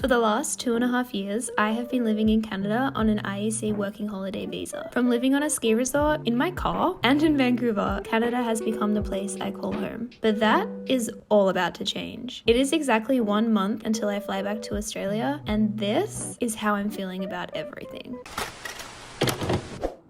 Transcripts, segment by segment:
For the last 2.5 years, I have been living in Canada on an IEC working holiday visa. From living on a ski resort, in my car, and in Vancouver, Canada has become the place I call home. But that is all about to change. It is exactly 1 month until I fly back to Australia, and this is how I'm feeling about everything.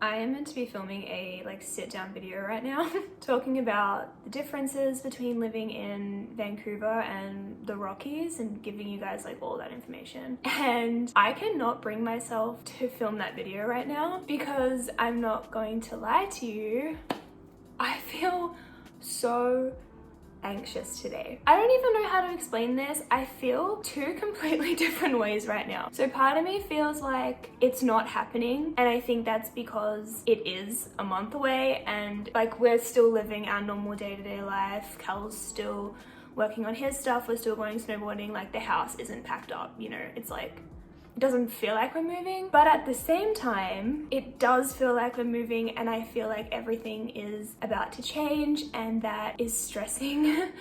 I am meant to be filming a sit down video right now talking about the differences between living in Vancouver and the Rockies and giving you guys all that information. And I cannot bring myself to film that video right now because I'm not going to lie to you. I feel so anxious today. I don't even know how to explain this. I feel two completely different ways right now. So part of me feels like it's not happening, and I think that's because it is a month away and we're still living our normal day-to-day life. Cal's still working on his stuff, we're still going snowboarding, the house isn't packed up, it's it doesn't feel like we're moving, but at the same time, it does feel like we're moving, and I feel like everything is about to change, and that is stressing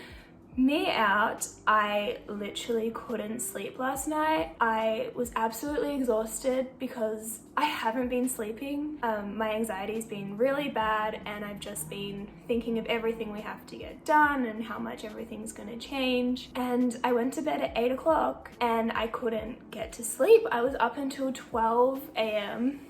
me out. I literally couldn't sleep last night. I was absolutely exhausted because I haven't been sleeping. My anxiety's been really bad, and I've just been thinking of everything we have to get done and how much everything's gonna change. And I went to bed at 8 o'clock and I couldn't get to sleep. I was up until 12 a.m.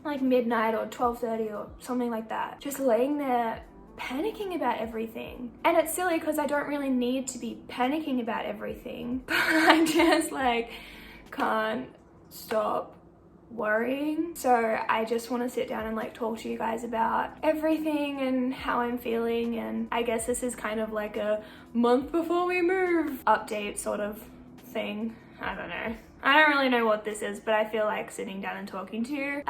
Midnight or 12:30 or something like that, just laying there panicking about everything. And it's silly because I don't really need to be panicking about everything, but I just can't stop worrying. So I just want to sit down and talk to you guys about everything and how I'm feeling. And I guess this is kind of a month before we move update sort of thing. I don't know. I don't really know what this is, but I feel like sitting down and talking to you.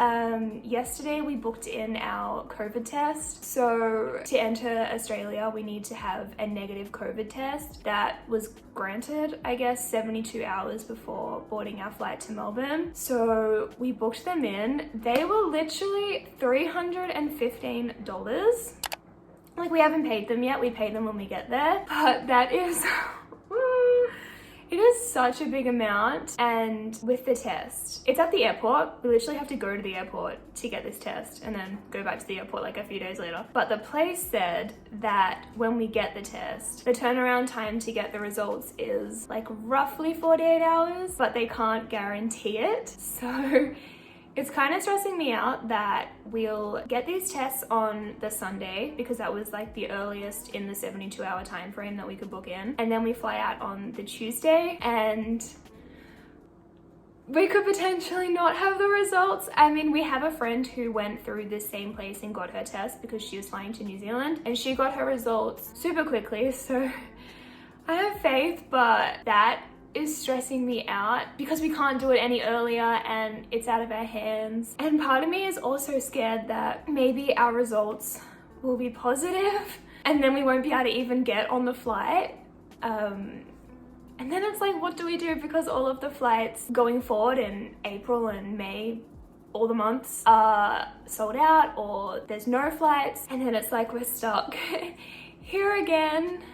Yesterday we booked in our COVID test. So to enter Australia, we need to have a negative COVID test. That was granted, I guess, 72 hours before boarding our flight to Melbourne. So we booked them in. They were literally $315. We haven't paid them yet. We pay them when we get there. But that is... It is such a big amount. And with the test, it's at the airport. We literally have to go to the airport to get this test and then go back to the airport a few days later. But the place said that when we get the test, the turnaround time to get the results is roughly 48 hours, but they can't guarantee it. So it's kind of stressing me out that we'll get these tests on the Sunday because that was the earliest in the 72-hour time frame that we could book in. And then we fly out on the Tuesday and we could potentially not have the results. I mean, we have a friend who went through this same place and got her test because she was flying to New Zealand and she got her results super quickly. So I have faith, but that is stressing me out because we can't do it any earlier and it's out of our hands. And part of me is also scared that maybe our results will be positive and then we won't be able to even get on the flight. And then it's what do we do? Because all of the flights going forward in April and May, all the months are sold out or there's no flights. And then it's we're stuck here again.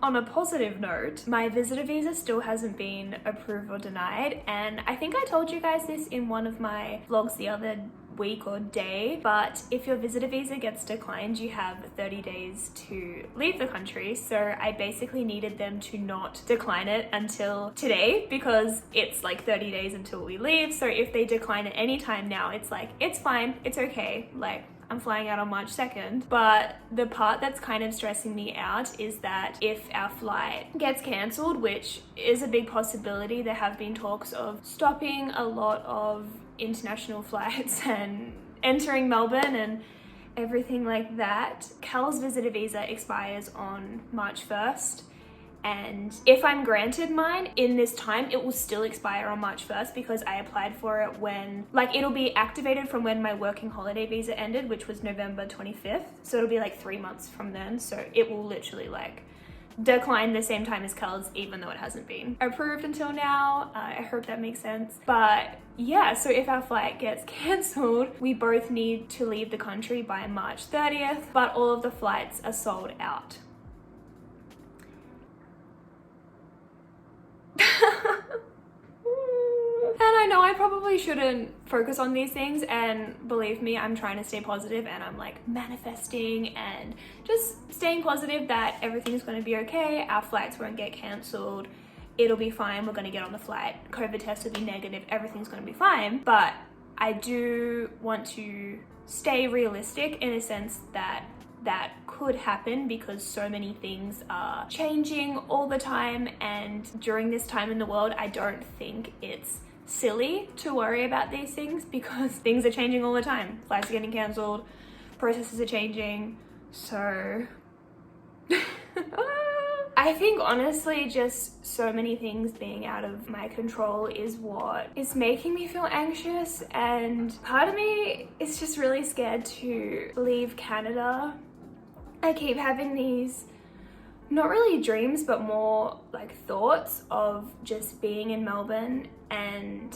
On a positive note, my visitor visa still hasn't been approved or denied, and I think I told you guys this in one of my vlogs the other week or day, but if your visitor visa gets declined, you have 30 days to leave the country. So I basically needed them to not decline it until today because it's 30 days until we leave. So if they decline at any time now, it's it's fine, it's okay. I'm flying out on March 2nd, but the part that's kind of stressing me out is that if our flight gets cancelled, which is a big possibility, there have been talks of stopping a lot of international flights and entering Melbourne and everything like that. Cal's visitor visa expires on March 1st. And if I'm granted mine in this time, it will still expire on March 1st because I applied for it when, it'll be activated from when my working holiday visa ended, which was November 25th. So it'll be 3 months from then. So it will literally decline the same time as Cal's, even though it hasn't been approved until now. I hope that makes sense. But yeah, so if our flight gets cancelled, we both need to leave the country by March 30th, but all of the flights are sold out. I probably shouldn't focus on these things, and believe me, I'm trying to stay positive, and I'm like manifesting and just staying positive that everything's going to be okay. Our flights won't get cancelled. It'll be fine. We're going to get on the flight. COVID test will be negative. Everything's going to be fine. But I do want to stay realistic in a sense that that could happen because so many things are changing all the time, and during this time in the world, I don't think it's silly to worry about these things because things are changing all the time. Flights are getting cancelled, processes are changing, so I think honestly just so many things being out of my control is what is making me feel anxious, and part of me is just really scared to leave Canada. I keep having these, not really dreams, but more like thoughts of just being in Melbourne and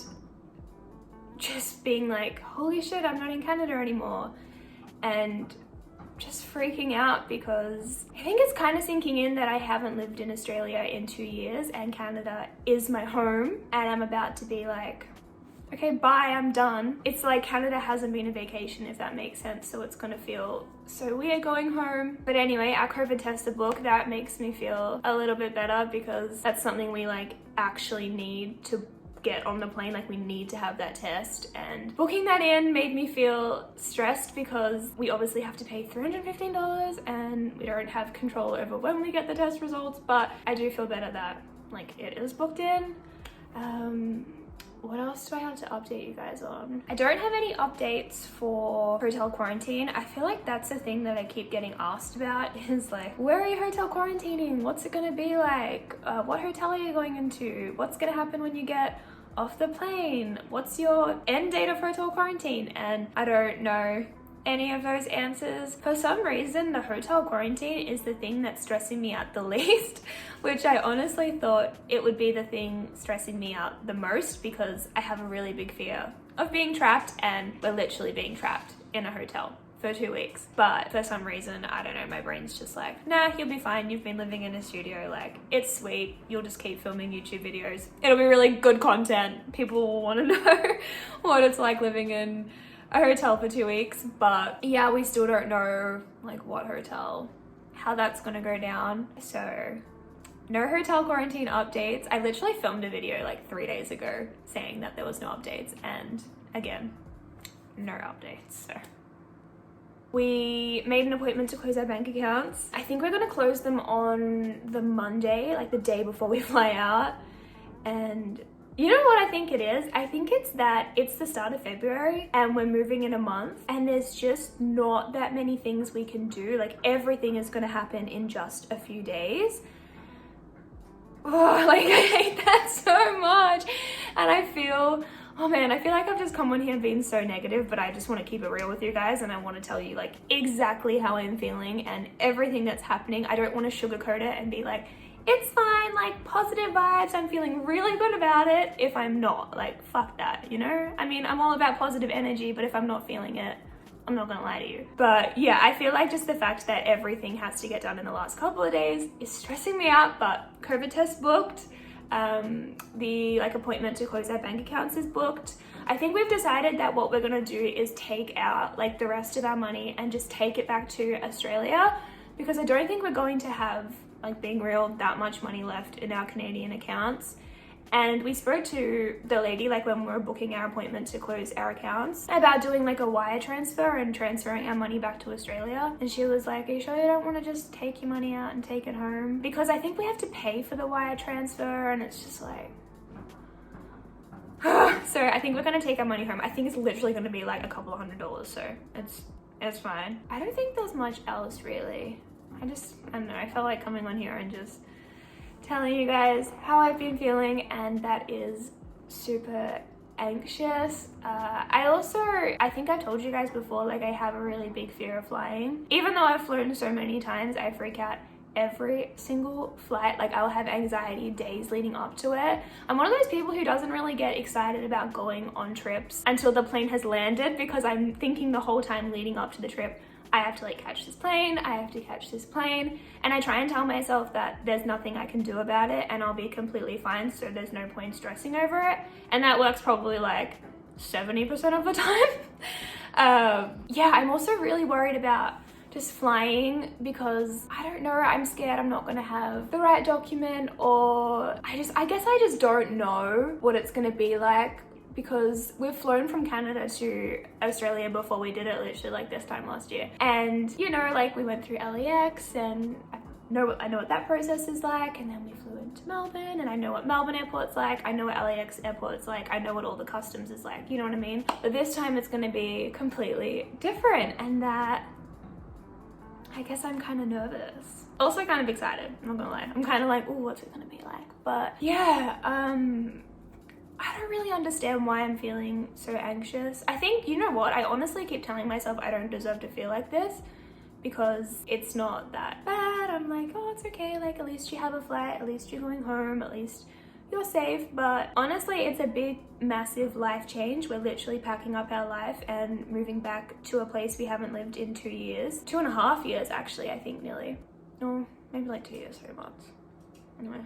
just being like, holy shit, I'm not in Canada anymore. And just freaking out because I think it's kind of sinking in that I haven't lived in Australia in 2 years and Canada is my home, and I'm about to be like, okay, bye, I'm done. It's like Canada hasn't been a vacation, if that makes sense, so it's gonna feel so weird going home. But anyway, our COVID test are booked. That makes me feel a little bit better because that's something we like actually need to get on the plane. Like we need to have that test, and booking that in made me feel stressed because we obviously have to pay $315 and we don't have control over when we get the test results, but I do feel better that like it is booked in. What else do I have to update you guys on? I don't have any updates for hotel quarantine. I feel like that's the thing that I keep getting asked about is like, where are you hotel quarantining? What's it gonna be like? What hotel are you going into? What's gonna happen when you get off the plane? What's your end date of hotel quarantine? And I don't know any of those answers. For some reason, the hotel quarantine is the thing that's stressing me out the least, which I honestly thought it would be the thing stressing me out the most because I have a really big fear of being trapped, and we're literally being trapped in a hotel for 2 weeks. But for some reason, I don't know, my brain's just like, nah, you'll be fine. You've been living in a studio. Like, it's sweet. You'll just keep filming YouTube videos. It'll be really good content. People will want to know what it's like living in a hotel for 2 weeks. But yeah, we still don't know like what hotel, how that's gonna go down. So no hotel quarantine updates. I literally filmed a video like 3 days ago saying that there was no updates, and again, no updates. So we made an appointment to close our bank accounts. I think we're gonna close them on the Monday, like the day before we fly out. And you know what I think it is? I think it's that it's the start of February and we're moving in a month, and there's just not that many things we can do. Like everything is gonna happen in just a few days. Oh, like I hate that so much. And I feel, oh man, I feel like I've just come on here being so negative, but I just want to keep it real with you guys, and I want to tell you like exactly how I'm feeling and everything that's happening. I don't want to sugarcoat it and be like, it's fine, like positive vibes, I'm feeling really good about it, if I'm not. Like, fuck that, you know? I mean, I'm all about positive energy, but if I'm not feeling it, I'm not gonna lie to you. But yeah, I feel like just the fact that everything has to get done in the last couple of days is stressing me out. But COVID test booked, the like appointment to close our bank accounts is booked. I think we've decided that what we're gonna do is take out like the rest of our money and just take it back to Australia, because I don't think we're going to have, like being real, that much money left in our Canadian accounts. And we spoke to the lady like when we were booking our appointment to close our accounts about doing like a wire transfer and transferring our money back to Australia. And she was like, are you sure you don't want to just take your money out and take it home? Because I think we have to pay for the wire transfer, and it's just like so I think we're gonna take our money home. I think it's literally gonna be like a couple of $100, so it's fine. I don't think there's much else really. I don't know, I felt like coming on here and just telling you guys how I've been feeling, and that is super anxious. I think I told you guys before, like I have a really big fear of flying. Even though I've flown so many times, I freak out every single flight. Like I'll have anxiety days leading up to it. I'm one of those people who doesn't really get excited about going on trips until the plane has landed, because I'm thinking the whole time leading up to the trip, I have to like catch this plane, I have to catch this plane. And I try and tell myself that there's nothing I can do about it and I'll be completely fine, so there's no point stressing over it. And that works probably like 70% of the time. Yeah, I'm also really worried about just flying because I don't know, I'm scared I'm not gonna have the right document, or I guess I just don't know what it's gonna be like, because we've flown from Canada to Australia before. We did it literally like this time last year, and you know, like we went through LAX and I know what that process is like, and then we flew into Melbourne and I know what Melbourne airport's like, I know what LAX airport's like, I know what all the customs is like, you know what I mean? But this time it's gonna be completely different, and that I guess I'm kind of nervous. Also kind of excited, I'm not gonna lie. I'm kind of like, oh, what's it gonna be like? But yeah, I don't really understand why I'm feeling so anxious. I think, you know what, I honestly keep telling myself I don't deserve to feel like this because it's not that bad. I'm like, oh, it's okay, like at least you have a flight, at least you're going home, at least you're safe. But honestly, it's a big, massive life change. We're literally packing up our life and moving back to a place we haven't lived in 2 years. 2.5 years actually, I think, nearly. Or maybe like 2 years, 3 months. Anyway,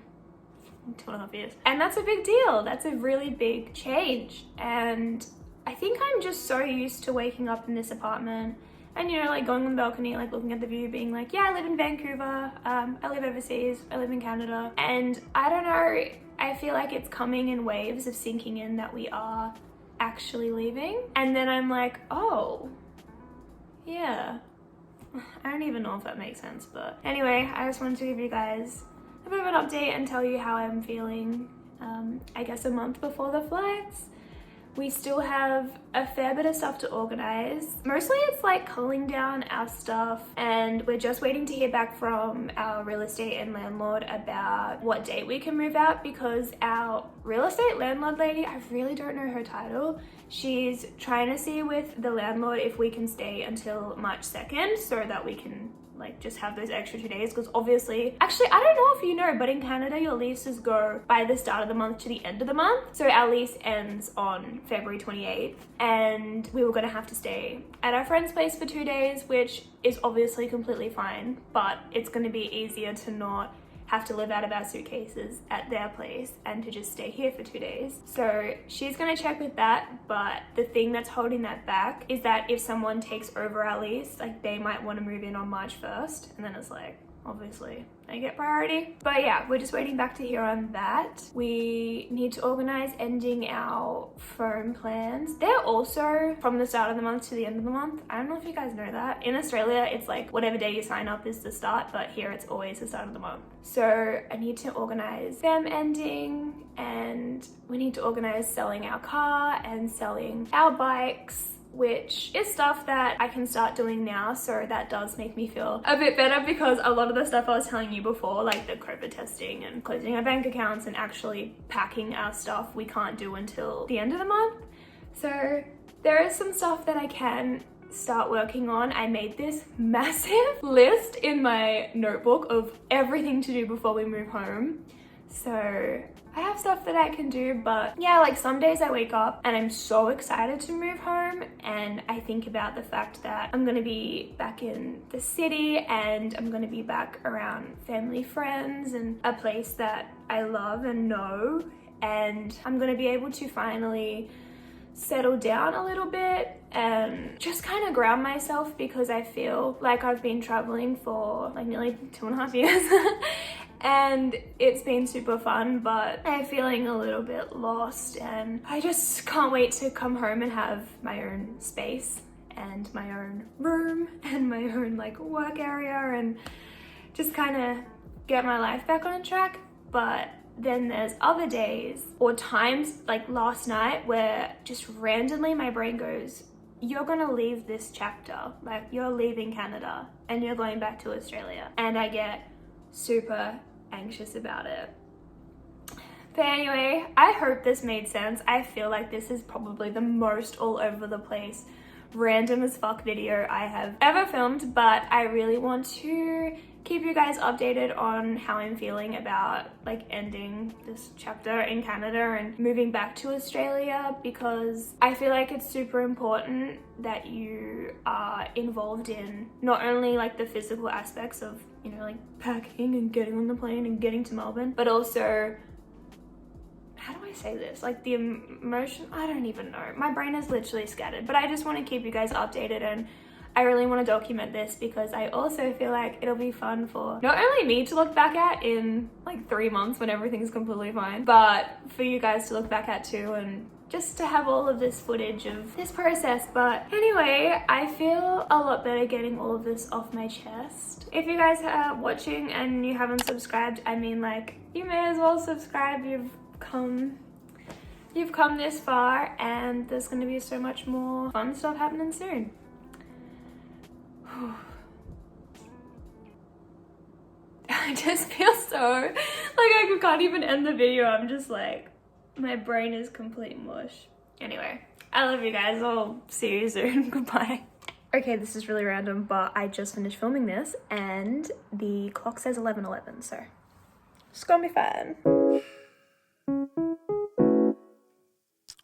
2.5 years. And that's a big deal. That's a really big change. And I think I'm just so used to waking up in this apartment and, you know, like going on the balcony, like looking at the view, being like, yeah, I live in Vancouver, I live overseas, I live in Canada. And I don't know, I feel like it's coming in waves of sinking in that we are actually leaving. And then I'm like, oh, yeah. I don't even know if that makes sense, but anyway, I just wanted to give you guys a bit of an update and tell you how I'm feeling, I guess a month before the flights. We still have a fair bit of stuff to organize. Mostly it's like culling down our stuff, and we're just waiting to hear back from our real estate and landlord about what date we can move out, because our real estate landlord lady, I really don't know her title. She's trying to see with the landlord if we can stay until March 2nd so that we can like just have those extra 2 days, because obviously, actually I don't know if you know, but in Canada your leases go by the start of the month to the end of the month. So our lease ends on February 28th and we were going to have to stay at our friend's place for 2 days, which is obviously completely fine, but it's going to be easier to not have to live out of our suitcases at their place and to just stay here for 2 days. So she's gonna check with that, but the thing that's holding that back is that if someone takes over our lease, like they might want to move in on March 1st, and then it's like, obviously they get priority. But yeah, we're just waiting back to hear on that. We need to organize ending our phone plans. They're also from the start of the month to the end of the month. I don't know if you guys know that. In Australia, it's like whatever day you sign up is the start, but here it's always the start of the month. So I need to organize them ending, and we need to organize selling our car and selling our bikes, which is stuff that I can start doing now. So that does make me feel a bit better, because a lot of the stuff I was telling you before, like the COVID testing and closing our bank accounts and actually packing our stuff, we can't do until the end of the month. So there is some stuff that I can start working on. I made this massive list in my notebook of everything to do before we move home. So I have stuff that I can do, but yeah, like some days I wake up and I'm so excited to move home, and I think about the fact that I'm gonna be back in the city and I'm gonna be back around family, friends, and a place that I love and know, and I'm gonna be able to finally settle down a little bit and just kind of ground myself, because I feel like I've been traveling for like nearly 2.5 years and it's been super fun, but I'm feeling a little bit lost, and I just can't wait to come home and have my own space and my own room and my own like work area and just kind of get my life back on track. But then there's other days or times like last night where just randomly my brain goes, you're gonna leave this chapter, like you're leaving Canada and you're going back to Australia, and I get super anxious about it. But anyway, I hope this made sense. I feel like this is probably the most all over the place, random as fuck video I have ever filmed, but I really want to keep you guys updated on how I'm feeling about like ending this chapter in Canada and moving back to Australia, because I feel like it's super important that you are involved in not only like the physical aspects of, you know, like packing and getting on the plane and getting to Melbourne, but also, how do I say this? Like the emotion, I don't even know. My brain is literally scattered, but I just want to keep you guys updated, and I really want to document this because I also feel like it'll be fun for not only me to look back at in like 3 months when everything's completely fine, but for you guys to look back at too, and just to have all of this footage of this process. But anyway, I feel a lot better getting all of this off my chest. If you guys are watching and you haven't subscribed, I mean, like, you may as well subscribe. You've come this far, and there's going to be so much more fun stuff happening soon. I just feel so like I can't even end the video. I'm just like, my brain is complete mush. Anyway, I love you guys. I'll see you soon. Goodbye. Okay, this is really random, but I just finished filming this and the clock says 11:11, so it's gonna be fine.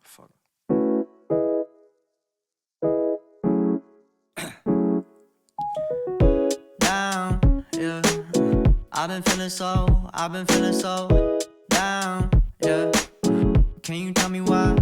Fuck. Down, yeah. I've been feeling so down, yeah. Can you tell me why?